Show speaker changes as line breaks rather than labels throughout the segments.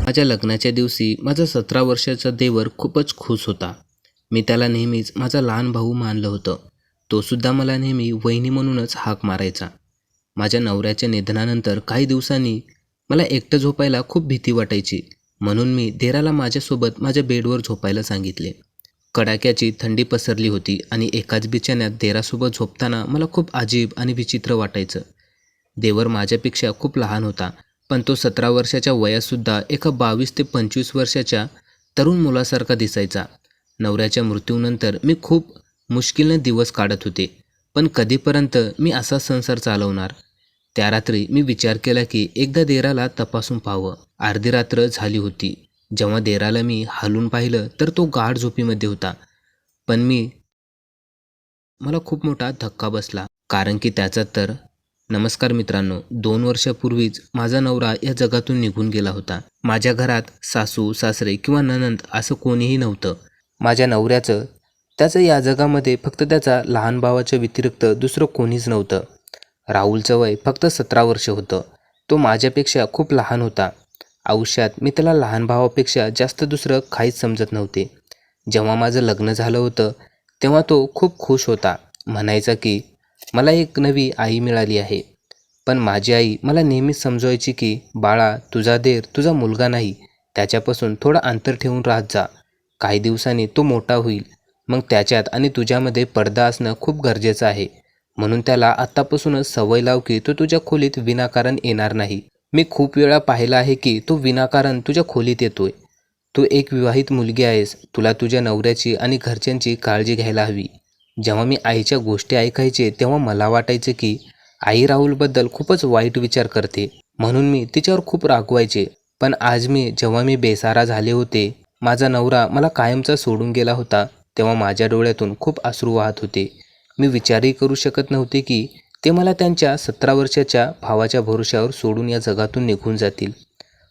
माझ्या लग्नाच्या दिवशी माझा 17 वर्षाचा देवर खूपच खुश होता. मी त्याला नेहमीच माझा लहान भाऊ मानलं होतं. तो सुद्धा मला नेहमी वहिनी म्हणूनच हाक मारायचा. माझ्या नवऱ्याच्या निधनानंतर काही दिवसांनी मला एकटं झोपायला खूप भीती वाटायची. म्हणून मी देराला माझ्यासोबत माझ्या बेडवर झोपायला सांगितले. कडाक्याची थंडी पसरली होती आणि एकाच बिछान्यात देरासोबत झोपताना मला खूप अजीब आणि विचित्र वाटायचं. देवर माझ्यापेक्षा खूप लहान होता, पण तो 17 वर्षाच्या वयातसुद्धा एका 22 ते 25 वर्षाच्या तरुण मुलासारखा दिसायचा. नवऱ्याच्या मृत्यूनंतर मी खूप मुश्किलने दिवस काढत होते, पण कधीपर्यंत मी असा संसार चालवणार? त्या रात्री मी विचार केला की एकदा देराला तपासून पाहावं. अर्धी रात्र झाली होती. जेव्हा देराला मी हालून पाहिलं तर तो गाढ झोपीमध्ये होता. पण मला खूप मोठा धक्का बसला, कारण की त्याचा तर नमस्कार मित्रांनो, 2 वर्षापूर्वीच माझा नवरा या जगातून निघून गेला होता. माझ्या घरात सासू सासरे किंवा नणंद असं कोणीही नव्हतं. माझ्या नवऱ्याचं त्याचं या जगामध्ये फक्त त्याचा लहान भावाच्या व्यतिरिक्त दुसरं कोणीच नव्हतं. राहुलचं वय फक्त 17 वर्ष होतं. तो माझ्यापेक्षा खूप लहान होता. आयुष्यात मी त्याला लहान भावापेक्षा जास्त दुसरं काहीच समजत नव्हते. जेव्हा माझं लग्न झालं होतं तेव्हा तो खूप खुश होता. म्हणायचा की मला एक नवी आई मिळाली आहे. पण माझी आई मला नेहमीच समजवायची की बाळा, तुझा देर तुझा मुलगा नाही, त्याच्यापासून थोडं अंतर ठेवून राहत जा. काही दिवसांनी तो मोठा होईल, मग त्याच्यात आणि तुझ्यामध्ये पडदा असणं खूप गरजेचं आहे. म्हणून त्याला आत्तापासूनच सवय लाव की तो तुझ्या खोलीत विनाकारण येणार नाही. मी खूप वेळा पाहिलं आहे की तो विनाकारण तुझ्या खोलीत येतोय. तू एक विवाहित मुलगी आहेस. तुला तुझ्या नवऱ्याची आणि घरच्यांची काळजी घ्यायला हवी. जेव्हा मी आईच्या गोष्टी ऐकायचे तेव्हा मला वाटायचे की आई राहुलबद्दल खूपच वाईट विचार करते, म्हणून मी तिच्यावर खूप रागवायचे. पण आज जेव्हा मी बेसारा झाले होते, माझा नवरा मला कायमचा सोडून गेला होता, तेव्हा माझ्या डोळ्यातून खूप अश्रू वाहत होते. मी विचारही करू शकत नव्हते की ते मला त्यांच्या 17 वर्षाच्या भावाच्या भरोश्यावर सोडून या जगातून निघून जातील.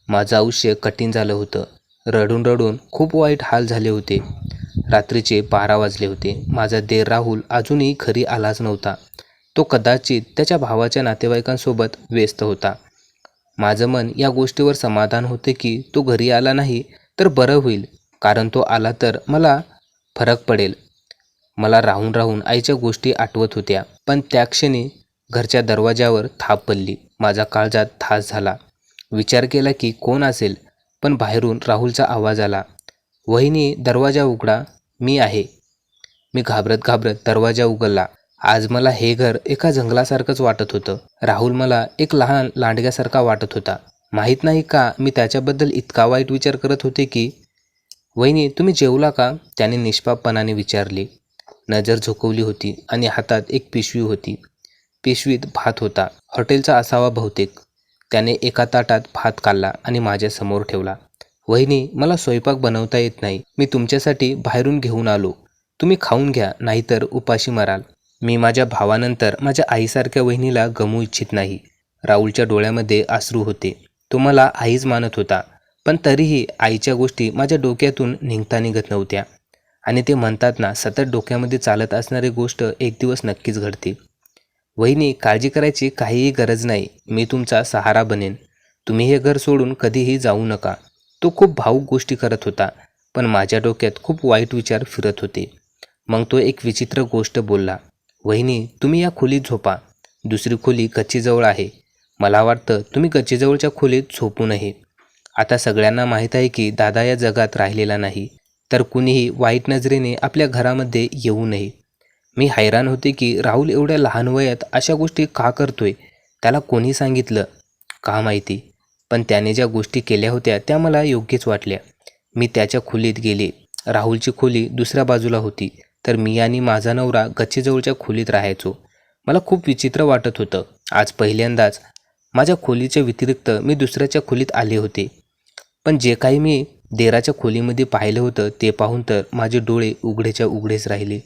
माझं आयुष्य कठीण झालं होतं. रडून रडून खूप वाईट हाल झाले होते. रात्रीचे 12 वाजले होते. माझा देर राहुल अजूनही घरी आलाच नव्हता. तो कदाचित त्याच्या भावाच्या नातेवाईकांसोबत व्यस्त होता. माझं मन या गोष्टीवर समाधान होते की तो घरी आला नाही तर बरं होईल, कारण तो आला तर मला फरक पडेल. मला राहून राहून आईच्या गोष्टी आठवत होत्या. पण त्या क्षणी घरच्या दरवाजावर थाप पडली. माझा काळजात ठास झाला. विचार केला की कोण असेल, पण बाहेरून राहुलचा आवाज आला, वहिनी दरवाजा उघडा, मी आहे. मी घाबरत घाबरत दरवाजा उघडला. आज मला हे घर एका जंगलासारखंच वाटत होतं. राहुल मला एक लहान लांडग्यासारखा वाटत होता. माहीत नाही का मी त्याच्याबद्दल इतका वाईट विचार करत होते की. वहिनी तुम्ही जेवला का, त्याने निष्पापपणाने विचारले. नजर झुकवली होती आणि हातात एक पिशवी होती. पिशवीत भात होता. हॉटेलचा असावा बहुतेक. त्याने एका ताटात भात काढला आणि माझ्यासमोर ठेवला. वहिनी मला स्वयंपाक बनवता येत नाही. मी तुमच्यासाठी बाहेरून घेऊन आलो. तुम्ही खाऊन घ्या, नाहीतर उपाशी मराल. मी माझ्या भावानंतर माझ्या आईसारख्या वहिनीला गमवू इच्छित नाही. राहुलच्या डोळ्यामध्ये अश्रू होते. तो मला आईच मानत होता, पण तरीही आईच्या गोष्टी माझ्या डोक्यातून निघत नव्हत्या. आणि ते म्हणतात ना, सतत डोक्यामध्ये चालत असणारी गोष्ट एक दिवस नक्कीच घडते. वहिनी काळजी करायची काहीही गरज नाही. मी तुमचा सहारा बनेन. तुम्ही हे घर सोडून कधीही जाऊ नका. तो खूप भावूक गोष्टी करत होता, पण माझ्या डोक्यात खूप वाईट विचार फिरत होते. मग तो एक विचित्र गोष्ट बोलला. वहिनी तुम्ही या खोलीत झोपा. दुसरी खोली गच्चीजवळ आहे. मला वाटतं तुम्ही गच्चीजवळच्या खोलीत झोपू नये. आता सगळ्यांना माहीत आहे की दादा या जगात राहिलेला नाही, तर कुणीही वाईट नजरेने आपल्या घरामध्ये येऊ नये. मी हैराण होते की राहुल एवढ्या लहान वयात अशा गोष्टी का करतोय. त्याला कोणी सांगितलं का माहिती, पण त्याने ज्या गोष्टी केल्या होत्या त्या मला योग्यच वाटल्या. मी त्याच्या खोलीत गेले. राहुलची खोली दुसऱ्या बाजूला होती, तर मी आणि माझा नवरा गच्चीजवळच्या खोलीत राहायचो. मला खूप विचित्र वाटत होतं. आज पहिल्यांदाच माझ्या खोलीच्या व्यतिरिक्त मी दुसऱ्याच्या खोलीत आले होते. पण जे काही मी देराच्या खोलीमध्ये पाहिलं होतं ते पाहून तर माझे डोळे उघडेच्या उघडेच राहिले.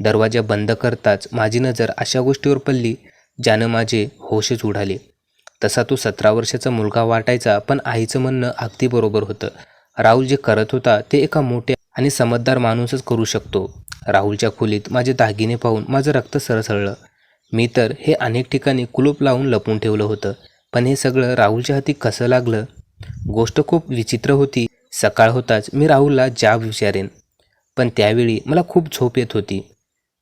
दरवाजा बंद करताच माझी नजर अशा गोष्टीवर पडली ज्यानं माझे होशच उडाले. तसा तो 17 वर्षाचा मुलगा वाटायचा, पण आईचं म्हणणं अगदी बरोबर होतं. राहुल जे करत होता ते एका मोठ्या आणि समजदार माणूसच करू शकतो. राहुलच्या खोलीत माझे दागिने पाहून माझं रक्त सरसळलं. मी तर हे अनेक ठिकाणी कुलूप लावून लपवून ठेवलं होतं, पण हे सगळं राहुलच्या हाती कसं लागलं. गोष्ट खूप विचित्र होती. सकाळ होताच मी राहुलला जाब विचारेन, पण त्यावेळी मला खूप झोप येत होती.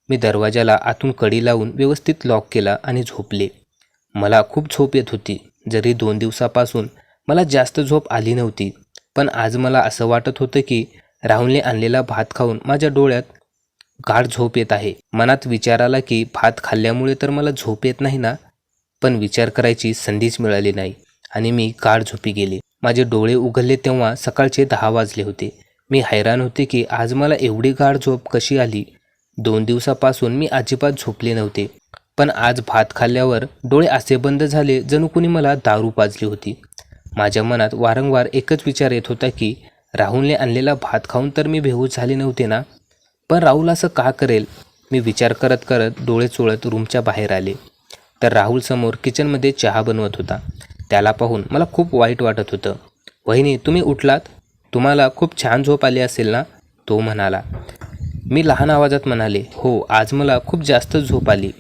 मी दरवाजाला आतून कडी लावून व्यवस्थित लॉक केला आणि झोपले. मला खूप झोप येत होती. जरी 2 दिवसापासून मला जास्त झोप आली नव्हती, पण आज मला असं वाटत होतं की राहुलने आणलेला भात खाऊन माझ्या डोळ्यात गाढ झोप येत आहे. मनात विचार आला की भात खाल्ल्यामुळे तर मला झोप येत नाही ना, पण विचार करायची संधीच मिळाली नाही आणि मी गाढ झोपी गेले. माझे डोळे उघडले तेव्हा सकाळचे 10 वाजले होते. मी हैराण होते की आज मला एवढी गाढ झोप कशी आली. 2 दिवसापासून मी अजिबात झोपले नव्हते, पण आज भात खाल्ल्यावर डोळे असे बंद झाले जणू कुणी मला दारू पाजली होती. माझ्या मनात वारंवार एकच विचार येत होता की राहुलने आणलेला भात खाऊन तर मी बेहोश झाले नव्हते ना, पण राहुल असं का करेल. मी विचार करत करत डोळे चोळत रूमच्या बाहेर आले तर राहुल समोर किचनमध्ये चहा बनवत होता. त्याला पाहून मला खूप वाईट वाटत होतं. वहिनी, तुम्ही उठलात? तुम्हाला खूप छान झोप आली असेल ना, तो म्हणाला. मी लहान आवाजात म्हणाले, हो, आज मला खूप जास्त झोप आली.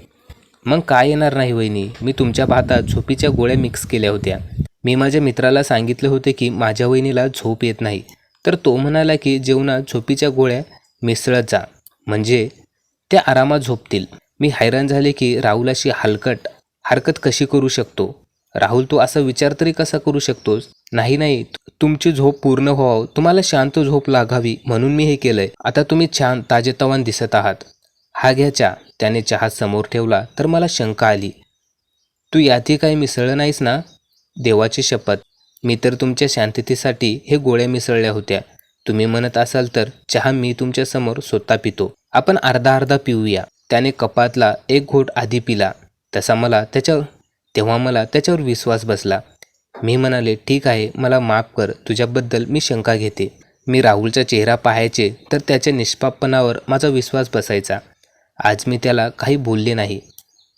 मग काय येणार नाही वहिनी, मी तुमच्या भातात झोपीच्या गोळ्या मिक्स केल्या होत्या. मी माझ्या मित्राला सांगितले होते की माझ्या वहिनीला झोप येत नाही, तर तो म्हणाला की जेवणात झोपीच्या गोळ्या मिसळत जा, म्हणजे त्या आरामात झोपतील. मी हैराण झाले की राहुल अशी हरकत कशी करू शकतो. राहुल, तू असा विचार तरी कसा करू शकतोस. नाही नाही, तुमची झोप पूर्ण व्हावं, तुम्हाला शांत झोप लागावी म्हणून मी हे केलंय. आता तुम्ही छान ताजेतवान दिसत आहात. हा घ्या चहा. त्याने चहा समोर ठेवला तर मला शंका आली. तू यातही काही मिसळलं नाहीस ना? देवाची शपथ, मी तर तुमच्या शांततेसाठी हे गोळ्या मिसळल्या होत्या. तुम्ही म्हणत असाल तर चहा मी तुमच्यासमोर स्वतः पितो. आपण अर्धा अर्धा पिऊया. त्याने कपातला एक घोट आधी पिला. तेव्हा मला त्याच्यावर विश्वास बसला. मी म्हणाले, ठीक आहे, मला माफ कर, तुझ्याबद्दल मी शंका घेते. मी राहुलचा चेहरा पाहायचे तर त्याच्या निष्पापपणावर माझा विश्वास बसायचा. आज मी त्याला काही बोलले नाही.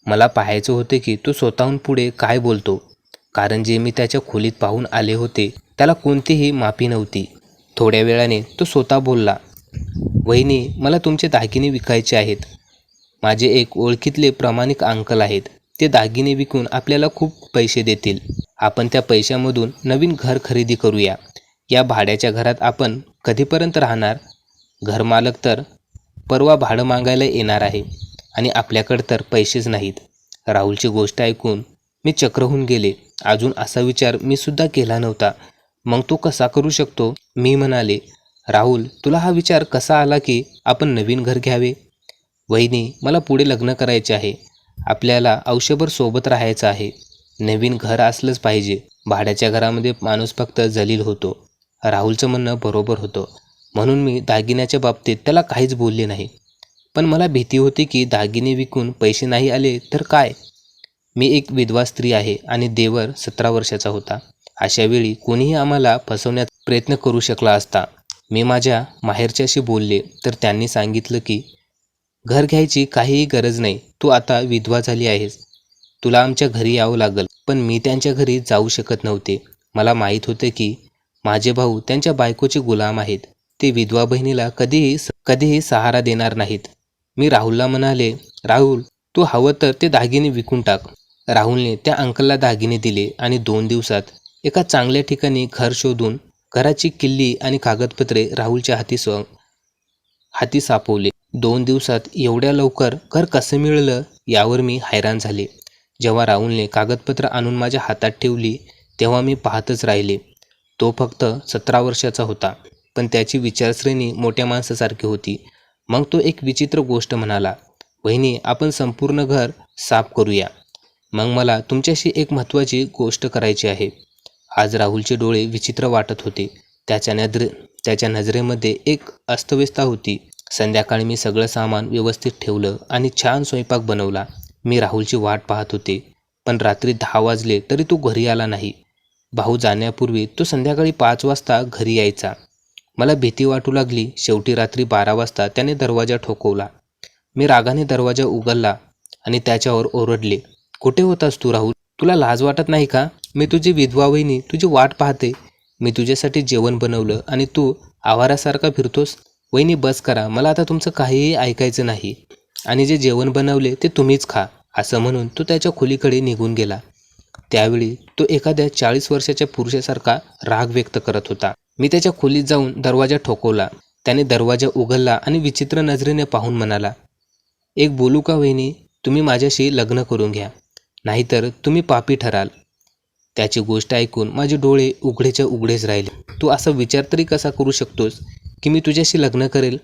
मला पाहायचं होते की तो स्वतःहून पुढे काय बोलतो, कारण जे मी त्याच्या खोलीत पाहून आले होते त्याला कोणतीही माफी नव्हती. थोड्या वेळाने तो स्वतः बोलला, वहिनी, मला तुमचे दागिने विकायचे आहेत. माझे एक ओळखीतले प्रामाणिक अंकल आहेत. ते दागिने विकून आपल्याला खूप पैसे देतील. आपण त्या पैशामधून नवीन घर खरेदी करूया. या भाड्याच्या घरात आपण कधीपर्यंत राहणार? घरमालक तर परवा भाडं मागायला येणार आहे आणि आपल्याकडे तर पैसेच नाहीत. राहुलची गोष्ट ऐकून मी चक्र होऊन गेले. अजून असा विचार मी सुद्धा केला नव्हता. मग तो कसा करू शकतो? मी म्हणाले, राहुल, तुला हा विचार कसा आला की आपण नवीन घर घ्यावे? वहिनी, मला पुढे लग्न करायचे आहे. आपल्याला आयुष्यभर सोबत राहायचं आहे. नवीन घर असलंच पाहिजे. भाड्याच्या घरामध्ये माणूस फक्त जलील होतो. राहुलचं म्हणणं बरोबर होतं. म्हणून मी दागिन्याच्या बाबतीत त्याला काहीच बोलले नाही. पण मला भीती होती की दागिने विकून पैसे नाही आले तर काय? मी एक विधवा स्त्री आहे आणि देवर 17 वर्षाचा होता. अशा वेळी कोणीही आम्हाला फसवण्याचा प्रयत्न करू शकला असता. मी माझ्या माहेरच्याशी बोलले तर त्यांनी सांगितलं की घर घ्यायची काहीही गरज नाही. तू आता विधवा झाली आहेस. तुला आमच्या घरी यावं लागेल. पण मी त्यांच्या घरी जाऊ शकत नव्हते. मला माहीत होते की माझे भाऊ त्यांच्या बायकोचे गुलाम आहेत. ते विधवा बहिणीला कधीही सहारा देणार नाहीत. मी राहुलला म्हणाले, राहुल, तू हवं तर ते दागिने विकून टाक. राहुलने त्या अंकलला दागिने दिले आणि 2 दिवसात एका चांगल्या ठिकाणी घर शोधून घराची किल्ली आणि कागदपत्रे राहुलच्या हाती सापवले. 2 दिवसात एवढ्या लवकर घर कसं मिळालं यावर मी हैराण झाले. जेव्हा राहुलने कागदपत्र आणून माझ्या हातात ठेवली तेव्हा मी पाहतच राहिले. तो फक्त 17 वर्षाचा होता, पण त्याची विचारश्रेणी मोठ्या माणसासारखी होती. मग तो एक विचित्र गोष्ट म्हणाला, वहिनी, आपण संपूर्ण घर साफ करूया. मग मला तुमच्याशी एक महत्त्वाची गोष्ट करायची आहे. आज राहुलचे डोळे विचित्र वाटत होते. त्याच्या नजरेमध्ये एक अस्वस्थता होती. संध्याकाळी मी सगळं सामान व्यवस्थित ठेवलं आणि छान स्वयंपाक बनवला. मी राहुलची वाट पाहत होते, पण रात्री 10 वाजले तरी तो घरी आला नाही. भाऊ जाण्यापूर्वी तो संध्याकाळी 5 वाजता घरी यायचा. मला भीती वाटू लागली. शेवटी रात्री 12 वाजता त्याने दरवाजा ठोकवला. मी रागाने दरवाजा उघडला आणि त्याच्यावर ओरडले, कुठे होतास तू राहुल? तुला लाज वाटत नाही का? मी तुझी विधवा वहिनी तुझी वाट पाहते. मी तुझ्यासाठी जेवण बनवलं आणि तू आवारासारखा फिरतोस. वहिनी, बस करा, मला आता तुमचं काहीही ऐकायचं नाही आणि जे जेवण बनवले ते तुम्हीच खा. असं म्हणून तो त्याच्या खोलीकडे निघून गेला. त्यावेळी तो एखाद्या 40 वर्षाच्या पुरुषासारखा राग व्यक्त करत होता. मी त्याच्या खोलीत जाऊन दरवाजा ठोकवला. त्याने दरवाजा उघडला आणि विचित्र नजरेने पाहून म्हणाला, "एक बोलू का वहिनी? तुम्ही माझ्याशी लग्न करून घ्या, नाहीतर तुम्ही पापी ठराल." त्याची गोष्ट ऐकून माझे डोळे उघडेच्या उघडेच राहिले. "तू असा विचार तरी कसा करू शकतोस की मी तुझ्याशी लग्न करेल?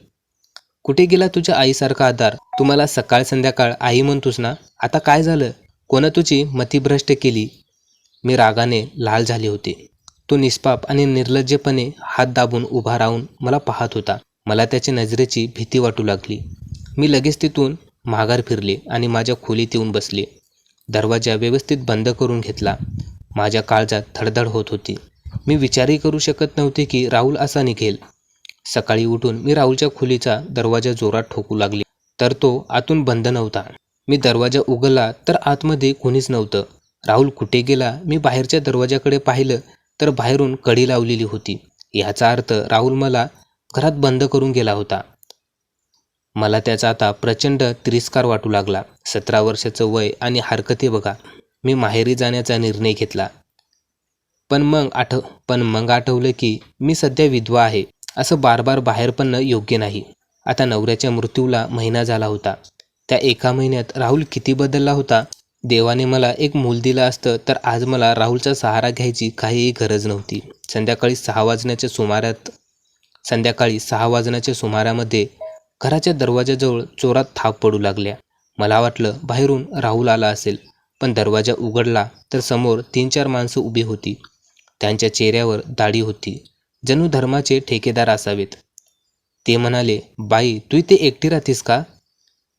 कुठे गेला तुझ्या आईसारखा आधार? तू मला सकाळ संध्याकाळ आई म्हणतोस ना, आता काय झालं? कोणा तुझी मतिभ्रष्ट केली?" मी रागाने लाल झाले होते. तो निष्पाप आणि निर्लज्जपणे हात दाबून उभा राहून मला पाहत होता. मला त्याच्या नजरेची भीती वाटू लागली. मी लगेच तिथून माघार फिरले आणि माझ्या खोलीत येऊन बसले. दरवाजा व्यवस्थित बंद करून घेतला. माझ्या काळजात धडधड होत होती. मी विचारही करू शकत नव्हते की राहुल असा निघेल. सकाळी उठून मी राहुलच्या खोलीचा दरवाजा जोरात ठोकू लागले, तर तो आतून बंद नव्हता. मी दरवाजा उघडला तर आतमध्ये कोणीच नव्हतं. राहुल कुठे गेला? मी बाहेरच्या दरवाजाकडे पाहिलं तर बाहेरून कडी लावलेली होती. याचा अर्थ राहुल मला घरात बंद करून गेला होता. मला त्याचा आता प्रचंड तिरस्कार वाटू लागला. 17 वर्षाचं वय आणि हरकती बघा. मी माहेरी जाण्याचा निर्णय घेतला. पण मग आठवलं की मी सध्या विधवा आहे. असं बार बार बाहेर पडणं योग्य नाही. आता नवऱ्याच्या मृत्यूला महिना झाला होता. त्या एका महिन्यात राहुल किती बदलला होता. देवाने मला एक मूल दिलं असतं तर आज मला राहुलचा सहारा घ्यायची काहीही गरज नव्हती. संध्याकाळी 6 वाजण्याच्या सुमारामध्ये घराच्या दरवाजाजवळ जोरात थाप पडू लागल्या. मला वाटलं बाहेरून राहुल आला असेल, पण दरवाजा उघडला तर समोर 3-4 माणसं उभी होती. त्यांच्या चेहऱ्यावर दाढी होती, जणू धर्माचे ठेकेदार असावेत. ते म्हणाले, "बाई, तू इथे एकटी राहतेस का?"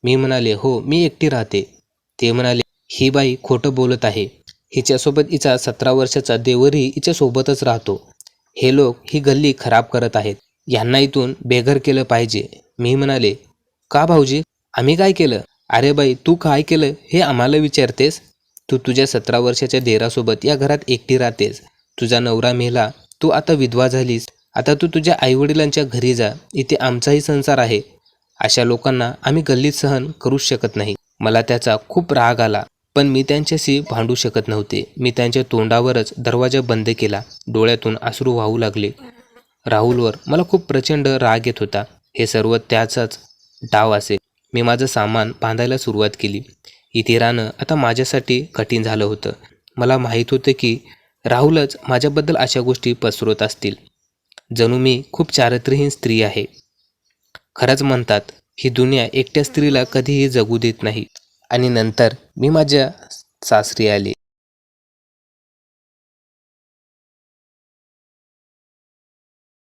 मी म्हणाले, "हो, मी एकटी राहते." ते म्हणाले, "ही बाई खोटं बोलत आहे. हिच्यासोबत हिचा 17 वर्षाचा देवरही हिच्यासोबतच राहतो. हे लोक ही गल्ली खराब करत आहेत. यांना इथून बेघर केलं पाहिजे." मी म्हणाले, "का भाऊजी? आम्ही काय केलं?" "अरे बाई, तू काय केलं हे आम्हाला विचारतेस? तू तुझ्या 17 वर्षाच्या देरासोबत या घरात एकटी राहतेस. तुझा नवरा मेला, तू आता विधवा झालीस. आता तू तुझ्या आईवडिलांच्या घरी जा. इथे आमचाही संसार आहे. अशा लोकांना आम्ही गल्लीत सहन करूच शकत नाही." मला त्याचा खूप राग आला, पण मी त्यांच्याशी भांडू शकत नव्हते. मी त्यांच्या तोंडावरच दरवाजा बंद केला. डोळ्यातून अश्रू वाहू लागले. राहुलवर मला खूप प्रचंड राग येत होता. हे सर्व त्याचाच डाव असेल. मी माझं सामान बांधायला सुरुवात केली. इथे राहणं आता माझ्यासाठी कठीण झालं होतं. मला माहीत होतं की राहुलच माझ्याबद्दल अशा गोष्टी पसरवत असतील. जणू मी खूप चारित्र्यहीन स्त्री आहे. खरंच म्हणतात, ही दुनिया एकट्या स्त्रीला कधीही जगू देत नाही. आणि नंतर मी माझ्या सासरी आले.